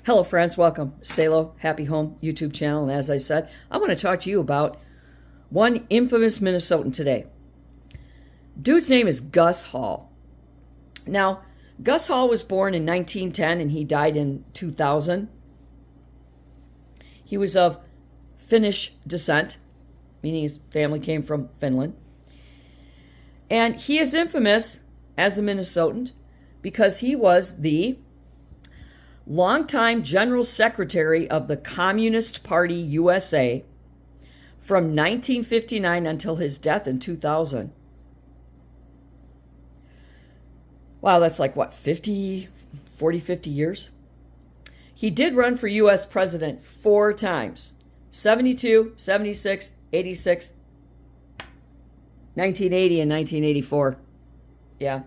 Hello friends, welcome. Salo Happy Home YouTube channel. And as I said, I want to talk to you about one infamous Minnesotan today. Dude's name is Gus Hall. Now, Gus Hall was born in 1910 and he died in 2000. He was of Finnish descent, meaning his family came from Finland. And he is infamous as a Minnesotan because he was the longtime General Secretary of the Communist Party USA from 1959 until his death in 2000. Wow, that's like what, 50 years? He did run for U.S. president 4 times, 72, 76, 86, 1980, and 1984. Yeah.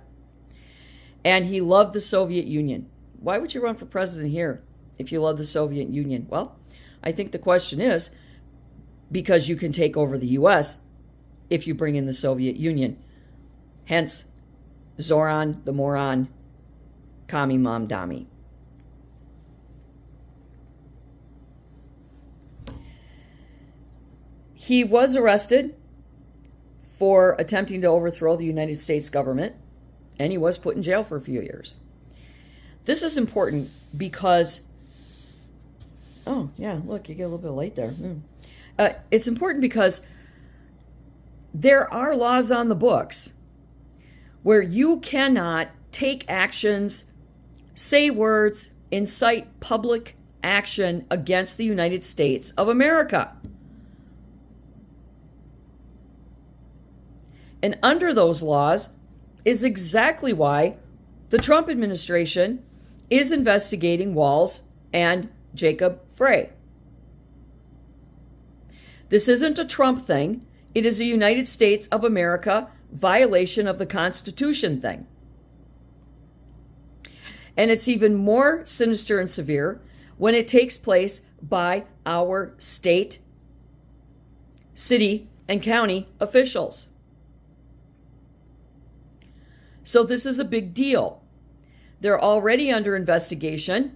And he loved the Soviet Union. Why would you run for president here if you love the Soviet Union? Well, I think the question is because you can take over the U.S. if you bring in the Soviet Union. Hence, Zoran the moron, Kami Mom Dami. He was arrested for attempting to overthrow the United States government, and he was put in jail for a few years. This is important because, oh, yeah, look, you get a little bit late there. It's important because there are laws on the books where you cannot take actions, say words, incite public action against the United States of America. And under those laws is exactly why the Trump administration is investigating Walz and Jacob Frey. This isn't a Trump thing. It is a United States of America violation of the Constitution thing. And it's even more sinister and severe when it takes place by our state, city, and county officials. So this is a big deal. They're already under investigation.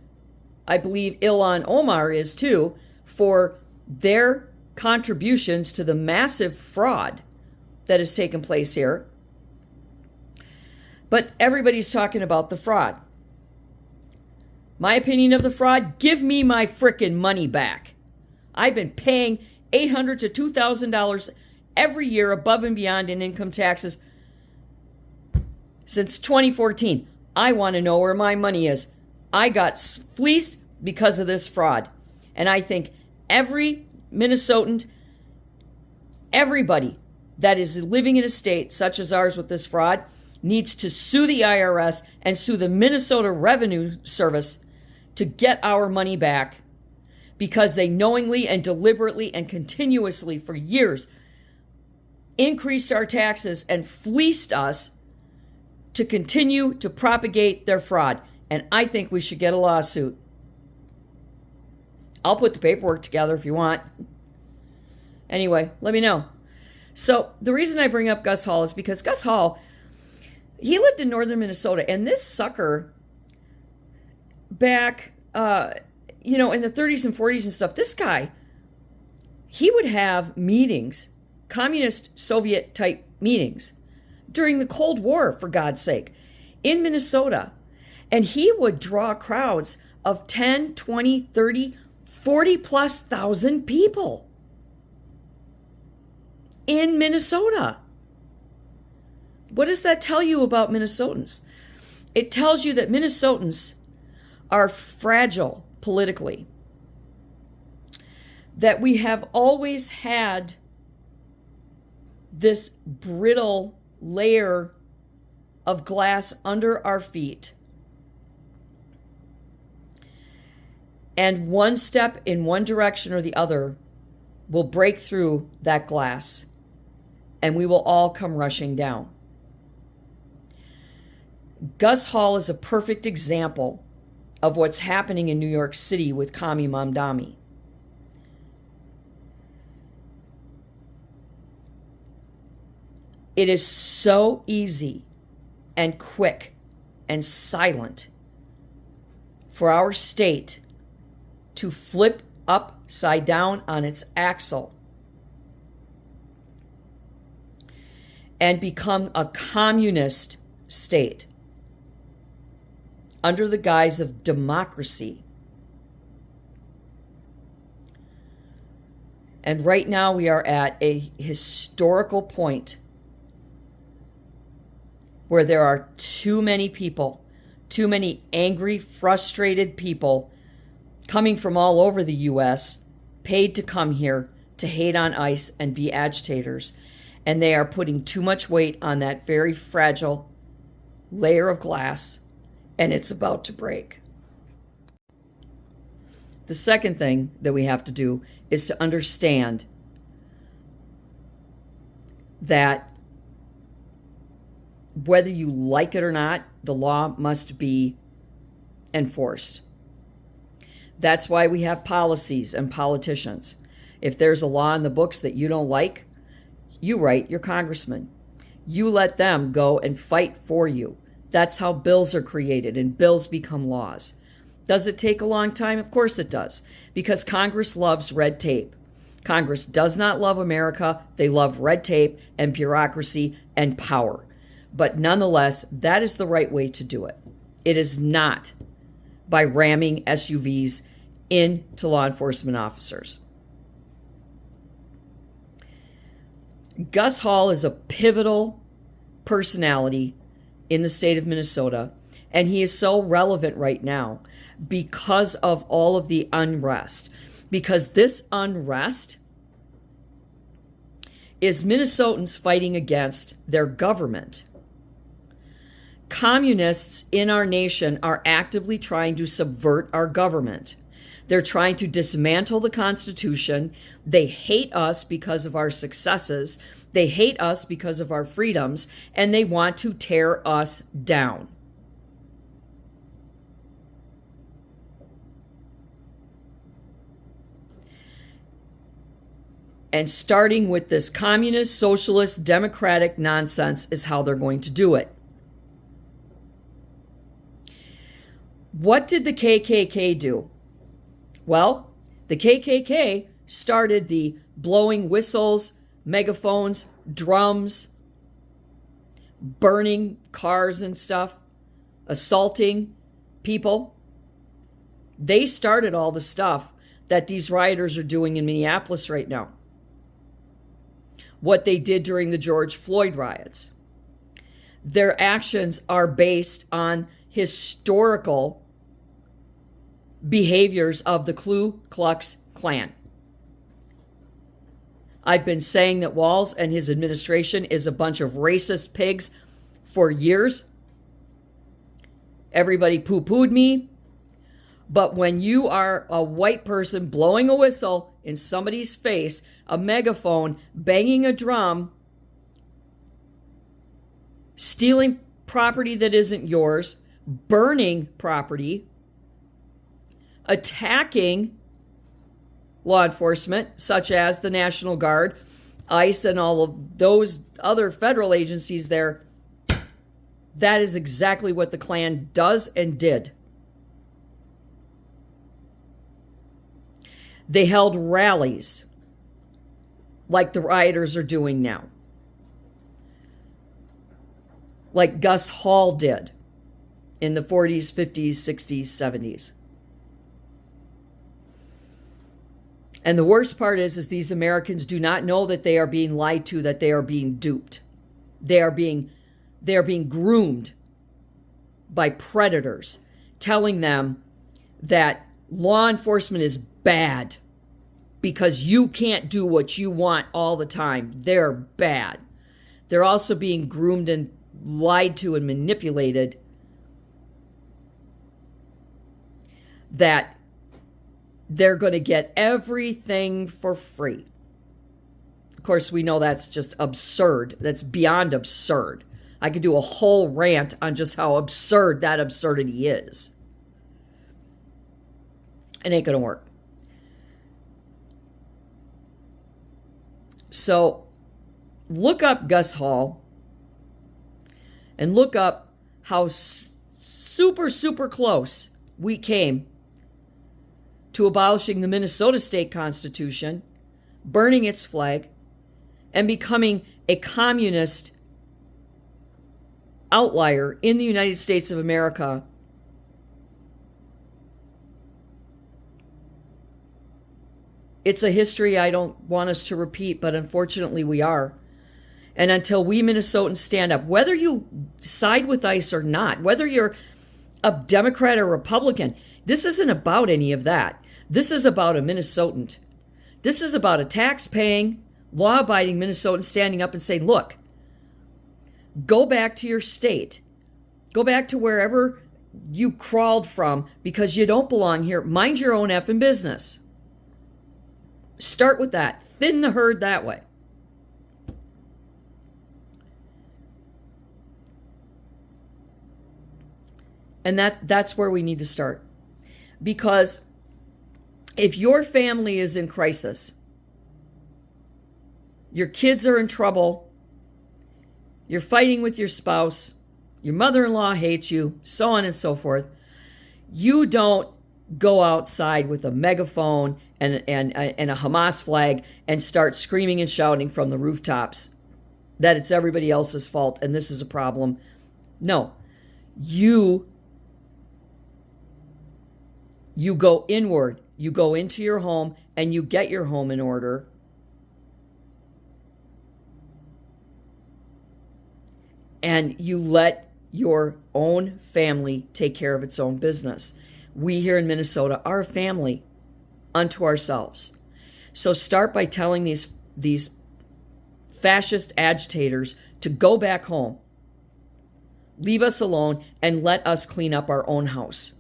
I believe Ilhan Omar is too, for their contributions to the massive fraud that has taken place here. But everybody's talking about the fraud. My opinion of the fraud, give me my frickin' money back. I've been paying $800 to $2,000 every year above and beyond in income taxes since 2014. I want to know where my money is. I got fleeced because of this fraud. And I think every Minnesotan, everybody that is living in a state such as ours with this fraud needs to sue the IRS and sue the Minnesota Revenue Service to get our money back because they knowingly and deliberately and continuously for years increased our taxes and fleeced us to continue to propagate their fraud. And I think we should get a lawsuit. I'll put the paperwork together if you want. Anyway, let me know. So the reason I bring up Gus Hall is because Gus Hall, he lived in northern Minnesota, and this sucker back, in the 30s and 40s and stuff, this guy, he would have meetings, communist Soviet type meetings during the Cold War, for God's sake, in Minnesota. And he would draw crowds of 10, 20, 30, 40 plus thousand people in Minnesota. What does that tell you about Minnesotans? It tells you that Minnesotans are fragile politically, that we have always had this brittle layer of glass under our feet. And one step in one direction or the other will break through that glass, and we will all come rushing down. Gus Hall is a perfect example of what's happening in New York City with Kami Mom Dami. It is so easy and quick and silent for our state to flip upside down on its axle and become a communist state under the guise of democracy. And right now we are at a historical point where there are too many people, too many angry, frustrated people coming from all over the U.S., paid to come here to hate on ICE and be agitators. And they are putting too much weight on that very fragile layer of glass, and it's about to break. The second thing that we have to do is to understand that whether you like it or not, the law must be enforced. That's why we have policies and politicians. If there's a law in the books that you don't like, you write your congressman. You let them go and fight for you. That's how bills are created and bills become laws. Does it take a long time? Of course it does, because Congress loves red tape. Congress does not love America. They love red tape and bureaucracy and power. But nonetheless, that is the right way to do it. It is not by ramming SUVs into law enforcement officers. Gus Hall is a pivotal personality in the state of Minnesota, and he is so relevant right now because of all of the unrest. Because this unrest is Minnesotans fighting against their government. Communists in our nation are actively trying to subvert our government. They're trying to dismantle the Constitution. They hate us because of our successes. They hate us because of our freedoms, and they want to tear us down. And starting with this communist, socialist, democratic nonsense is how they're going to do it. What did the KKK do? Well, the KKK started the blowing whistles, megaphones, drums, burning cars and stuff, assaulting people. They started all the stuff that these rioters are doing in Minneapolis right now. What they did during the George Floyd riots. Their actions are based on historical behaviors of the Ku Klux Klan. I've been saying that Walz and his administration is a bunch of racist pigs for years. Everybody poo-pooed me. But when you are a white person blowing a whistle in somebody's face, a megaphone, banging a drum, stealing property that isn't yours, burning property, attacking law enforcement, such as the National Guard, ICE, and all of those other federal agencies there, that is exactly what the Klan does and did. They held rallies like the rioters are doing now, like Gus Hall did in the 40s, 50s, 60s, 70s. And the worst part is these Americans do not know that they are being lied to, that they are being duped. They are being groomed by predators, telling them that law enforcement is bad because you can't do what you want all the time. They're bad. They're also being groomed and lied to and manipulated that they're going to get everything for free. Of course, we know that's just absurd. That's beyond absurd. I could do a whole rant on just how absurd that absurdity is. It ain't going to work. So look up Gus Hall and look up how super, super close we came to abolishing the Minnesota state constitution, burning its flag, and becoming a communist outlier in the United States of America, it's a history I don't want us to repeat, but unfortunately we are. And until we Minnesotans stand up, whether you side with ICE or not, whether you're a Democrat or Republican, this isn't about any of that. This is about a Minnesotan. This is about a tax-paying, law-abiding Minnesotan standing up and saying, look, go back to your state. Go back to wherever you crawled from because you don't belong here. Mind your own effing business. Start with that. Thin the herd that way. And that's where we need to start. Because if your family is in crisis, your kids are in trouble, you're fighting with your spouse, your mother-in-law hates you, so on and so forth, you don't go outside with a megaphone and a Hamas flag and start screaming and shouting from the rooftops that it's everybody else's fault and this is a problem. No, you go inward, you go into your home and you get your home in order. And you let your own family take care of its own business. We here in Minnesota are a family unto ourselves. So start by telling these fascist agitators to go back home, leave us alone, and let us clean up our own house.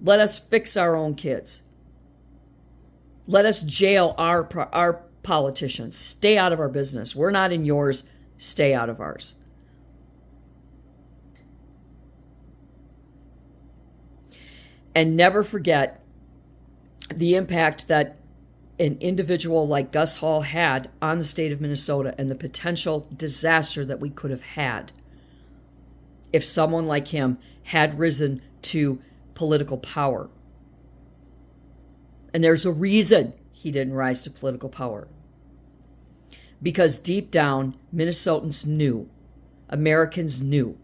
Let us fix our own kids. Let us jail our politicians. Stay out of our business. We're not in yours. Stay out of ours. And never forget the impact that an individual like Gus Hall had on the state of Minnesota and the potential disaster that we could have had if someone like him had risen to political power. And there's a reason he didn't rise to political power. Because deep down, Minnesotans knew, Americans knew,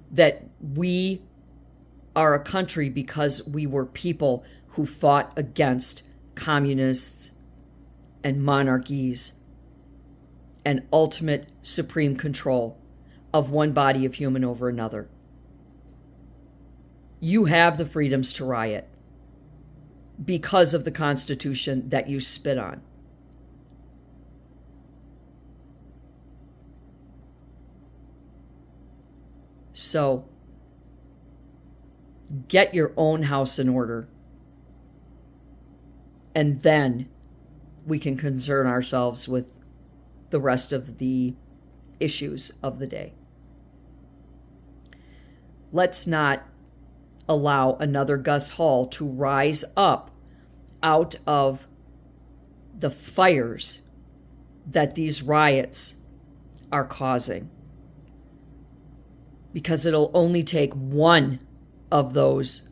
that we are a country because we were people who fought against communists and monarchies and ultimate supreme control of one body of human over another. You have the freedoms to riot because of the Constitution that you spit on. So, get your own house in order. And then we can concern ourselves with the rest of the issues of the day. Let's not allow another Gus Hall to rise up out of the fires that these riots are causing. Because it'll only take one of those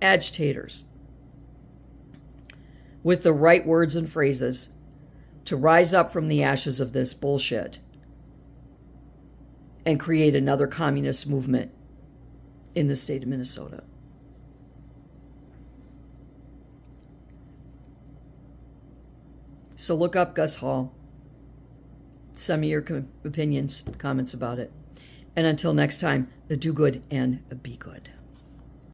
agitators with the right words and phrases to rise up from the ashes of this bullshit and create another communist movement in the state of Minnesota. So look up Gus Hall. Send me your opinions, comments about it. And until next time, do good and be good.